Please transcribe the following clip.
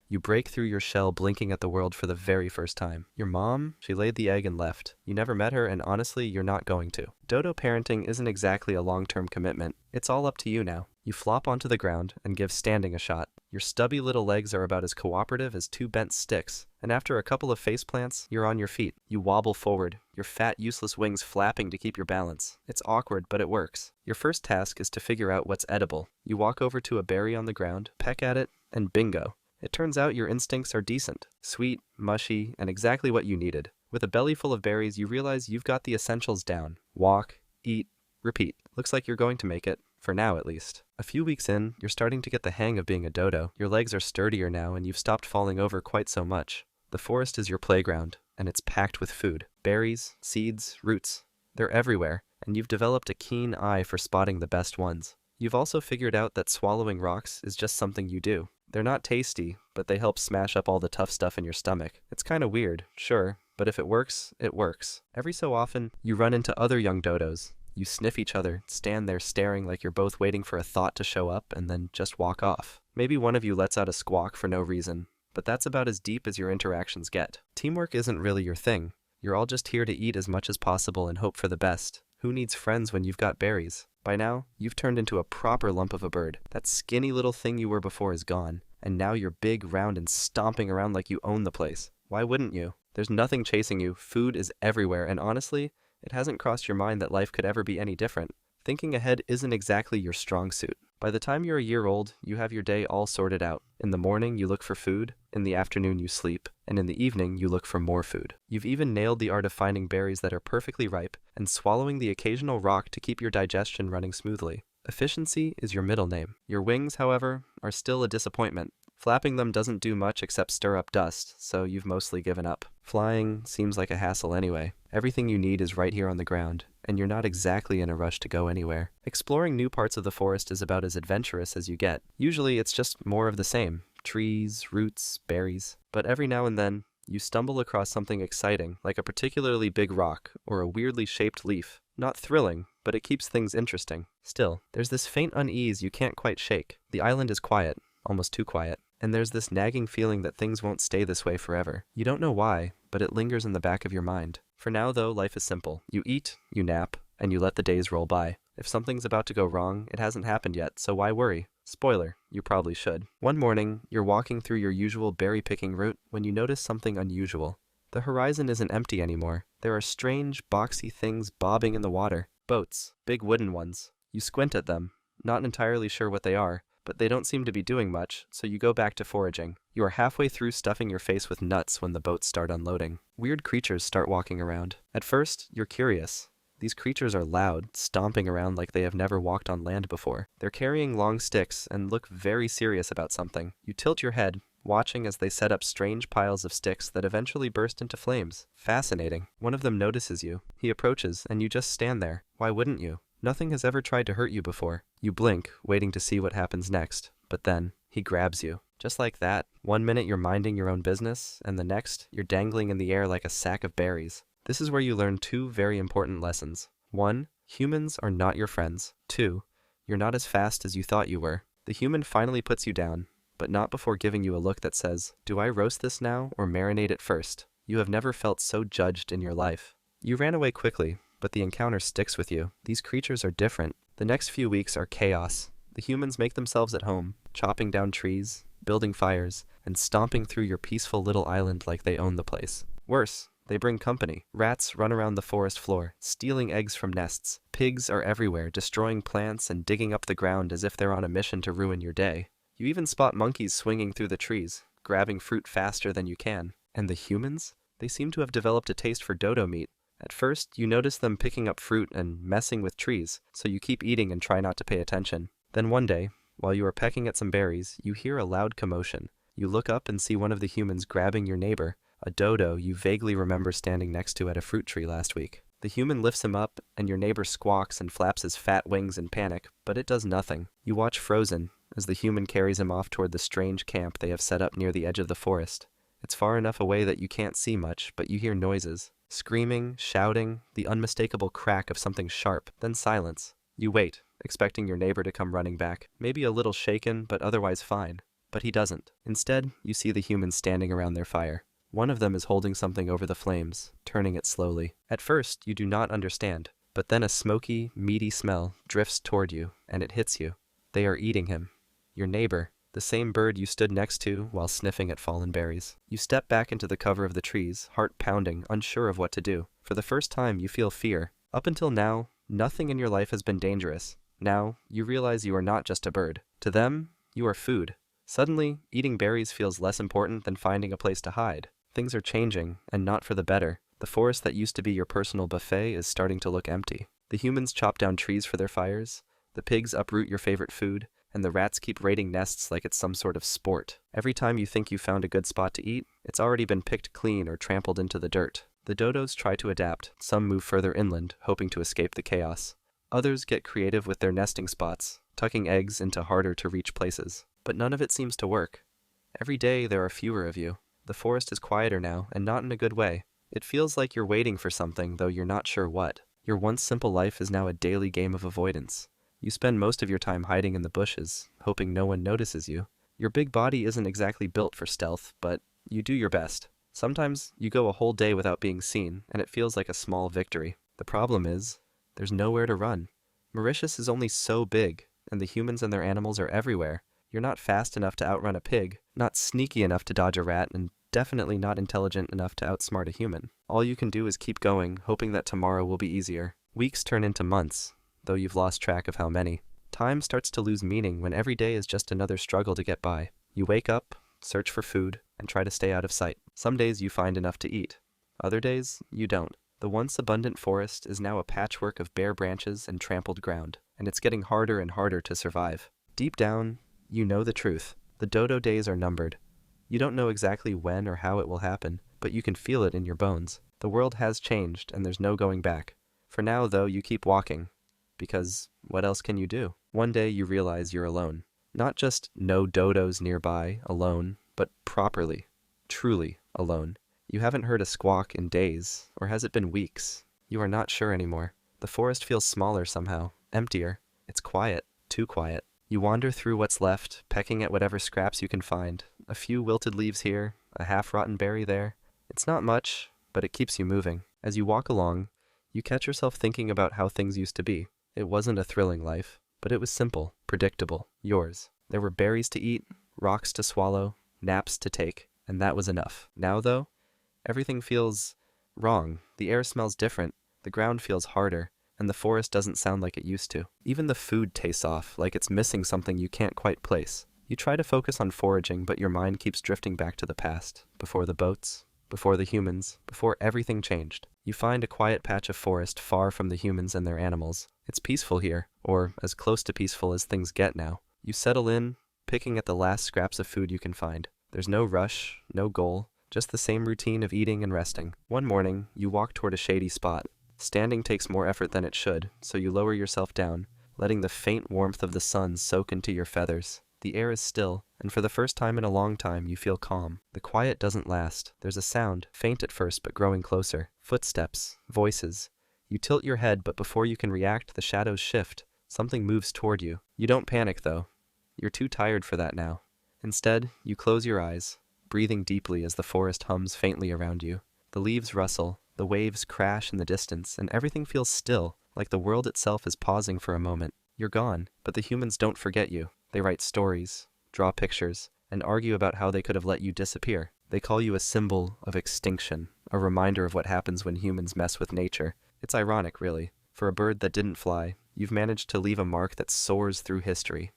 You break through your shell blinking at the world for the very first time. Your mom, she laid the egg and left. You never met her, and honestly, you're not going to. Dodo parenting isn't exactly a long-term commitment. It's all up to you now. You flop onto the ground and give standing a shot. Your stubby little legs are about as cooperative as two bent sticks, and after a couple of face plants, you're on your feet. You wobble forward, your fat, useless wings flapping to keep your balance. It's awkward, but it works. Your first task is to figure out what's edible. You walk over to a berry on the ground, peck at it, and bingo. It turns out your instincts are decent, sweet, mushy, and exactly what you needed. With a belly full of berries, you realize you've got the essentials down. Walk, eat, repeat. Looks like you're going to make it, for now at least. A few weeks in, you're starting to get the hang of being a dodo. Your legs are sturdier now, and you've stopped falling over quite so much. The forest is your playground, and it's packed with food. Berries, seeds, roots. They're everywhere, and you've developed a keen eye for spotting the best ones. You've also figured out that swallowing rocks is just something you do. They're not tasty, but they help smash up all the tough stuff in your stomach. It's kind of weird, sure, but if it works, it works. Every so often, you run into other young dodos. You sniff each other, stand there staring like you're both waiting for a thought to show up, and then just walk off. Maybe one of you lets out a squawk for no reason, but that's about as deep as your interactions get. Teamwork isn't really your thing. You're all just here to eat as much as possible and hope for the best. Who needs friends when you've got berries? By now, you've turned into a proper lump of a bird. That skinny little thing you were before is gone, and now you're big, round, and stomping around like you own the place. Why wouldn't you? There's nothing chasing you, food is everywhere, and honestly, it hasn't crossed your mind that life could ever be any different. Thinking ahead isn't exactly your strong suit. By the time you're a year old, you have your day all sorted out. In the morning, you look for food, in the afternoon you sleep, and in the evening you look for more food. You've even nailed the art of finding berries that are perfectly ripe and swallowing the occasional rock to keep your digestion running smoothly. Efficiency is your middle name. Your wings, however, are still a disappointment. Flapping them doesn't do much except stir up dust, so you've mostly given up. Flying seems like a hassle anyway. Everything you need is right here on the ground, and you're not exactly in a rush to go anywhere. Exploring new parts of the forest is about as adventurous as you get. Usually it's just more of the same. Trees, roots, berries. But every now and then, you stumble across something exciting, like a particularly big rock, or a weirdly shaped leaf. Not thrilling, but it keeps things interesting. Still, there's this faint unease you can't quite shake. The island is quiet, almost too quiet. And there's this nagging feeling that things won't stay this way forever. You don't know why, but it lingers in the back of your mind. For now, though, life is simple. You eat, you nap, and you let the days roll by. If something's about to go wrong, it hasn't happened yet, so why worry? Spoiler, you probably should. One morning, you're walking through your usual berry-picking route when you notice something unusual. The horizon isn't empty anymore. There are strange, boxy things bobbing in the water. Boats, big wooden ones. You squint at them, not entirely sure what they are, but they don't seem to be doing much, so you go back to foraging. You are halfway through stuffing your face with nuts when the boats start unloading. Weird creatures start walking around. At first, you're curious. These creatures are loud, stomping around like they have never walked on land before. They're carrying long sticks and look very serious about something. You tilt your head, watching as they set up strange piles of sticks that eventually burst into flames. Fascinating. One of them notices you. He approaches, and you just stand there. Why wouldn't you? Nothing has ever tried to hurt you before. You blink, waiting to see what happens next. But then, he grabs you. Just like that. One minute you're minding your own business, and the next, you're dangling in the air like a sack of berries. This is where you learn two very important lessons. 1. Humans are not your friends. 2. You're not as fast as you thought you were. The human finally puts you down, but not before giving you a look that says, "Do I roast this now or marinate it first?" You have never felt so judged in your life. You ran away quickly, but the encounter sticks with you. These creatures are different. The next few weeks are chaos. The humans make themselves at home, chopping down trees, building fires, and stomping through your peaceful little island like they own the place. Worse, they bring company. Rats run around the forest floor, stealing eggs from nests. Pigs are everywhere, destroying plants and digging up the ground as if they're on a mission to ruin your day. You even spot monkeys swinging through the trees, grabbing fruit faster than you can. And the humans? They seem to have developed a taste for dodo meat. At first, you notice them picking up fruit and messing with trees, so you keep eating and try not to pay attention. Then one day, while you are pecking at some berries, you hear a loud commotion. You look up and see one of the humans grabbing your neighbor, a dodo you vaguely remember standing next to at a fruit tree last week. The human lifts him up, and your neighbor squawks and flaps his fat wings in panic, but it does nothing. You watch frozen, as the human carries him off toward the strange camp they have set up near the edge of the forest. It's far enough away that you can't see much, but you hear noises. Screaming, shouting, the unmistakable crack of something sharp, then silence. You wait, expecting your neighbor to come running back, maybe a little shaken, but otherwise fine. But he doesn't. Instead, you see the humans standing around their fire. One of them is holding something over the flames, turning it slowly. At first, you do not understand, but then a smoky, meaty smell drifts toward you, and it hits you. They are eating him. Your neighbor, the same bird you stood next to while sniffing at fallen berries. You step back into the cover of the trees, heart pounding, unsure of what to do. For the first time, you feel fear. Up until now, nothing in your life has been dangerous. Now, you realize you are not just a bird. To them, you are food. Suddenly, eating berries feels less important than finding a place to hide. Things are changing, and not for the better. The forest that used to be your personal buffet is starting to look empty. The humans chop down trees for their fires, the pigs uproot your favorite food, and the rats keep raiding nests like it's some sort of sport. Every time you think you found a good spot to eat, it's already been picked clean or trampled into the dirt. The dodos try to adapt. Some move further inland, hoping to escape the chaos. Others get creative with their nesting spots, tucking eggs into harder-to-reach places. But none of it seems to work. Every day there are fewer of you. The forest is quieter now, and not in a good way. It feels like you're waiting for something, though you're not sure what. Your once simple life is now a daily game of avoidance. You spend most of your time hiding in the bushes, hoping no one notices you. Your big body isn't exactly built for stealth, but you do your best. Sometimes you go a whole day without being seen, and it feels like a small victory. The problem is, there's nowhere to run. Mauritius is only so big, and the humans and their animals are everywhere. You're not fast enough to outrun a pig, not sneaky enough to dodge a rat, and definitely not intelligent enough to outsmart a human. All you can do is keep going, hoping that tomorrow will be easier. Weeks turn into months, though you've lost track of how many. Time starts to lose meaning when every day is just another struggle to get by. You wake up, search for food, and try to stay out of sight. Some days you find enough to eat. Other days, you don't. The once abundant forest is now a patchwork of bare branches and trampled ground, and it's getting harder and harder to survive. Deep down, you know the truth. The dodo days are numbered. You don't know exactly when or how it will happen, but you can feel it in your bones. The world has changed, and there's no going back. For now, though, you keep walking. Because what else can you do? One day you realize you're alone. Not just no dodos nearby, alone, but properly, truly alone. You haven't heard a squawk in days, or has it been weeks? You are not sure anymore. The forest feels smaller somehow, emptier. It's quiet, too quiet. You wander through what's left, pecking at whatever scraps you can find. A few wilted leaves here, a half-rotten berry there. It's not much, but it keeps you moving. As you walk along, you catch yourself thinking about how things used to be. It wasn't a thrilling life, but it was simple, predictable, yours. There were berries to eat, rocks to swallow, naps to take, and that was enough. Now, though, everything feels wrong. The air smells different, the ground feels harder, and the forest doesn't sound like it used to. Even the food tastes off, like it's missing something you can't quite place. You try to focus on foraging, but your mind keeps drifting back to the past, before the boats, before the humans, before everything changed. You find a quiet patch of forest far from the humans and their animals. It's peaceful here, or as close to peaceful as things get now. You settle in, picking at the last scraps of food you can find. There's no rush, no goal, just the same routine of eating and resting. One morning, you walk toward a shady spot. Standing takes more effort than it should, so you lower yourself down, letting the faint warmth of the sun soak into your feathers. The air is still, and for the first time in a long time, you feel calm. The quiet doesn't last. There's a sound, faint at first but growing closer. Footsteps, voices. You tilt your head, but before you can react, the shadows shift. Something moves toward you. You don't panic, though. You're too tired for that now. Instead, you close your eyes, breathing deeply as the forest hums faintly around you. The leaves rustle, the waves crash in the distance, and everything feels still, like the world itself is pausing for a moment. You're gone, but the humans don't forget you. They write stories, draw pictures, and argue about how they could have let you disappear. They call you a symbol of extinction, a reminder of what happens when humans mess with nature. It's ironic, really. For a bird that didn't fly, you've managed to leave a mark that soars through history.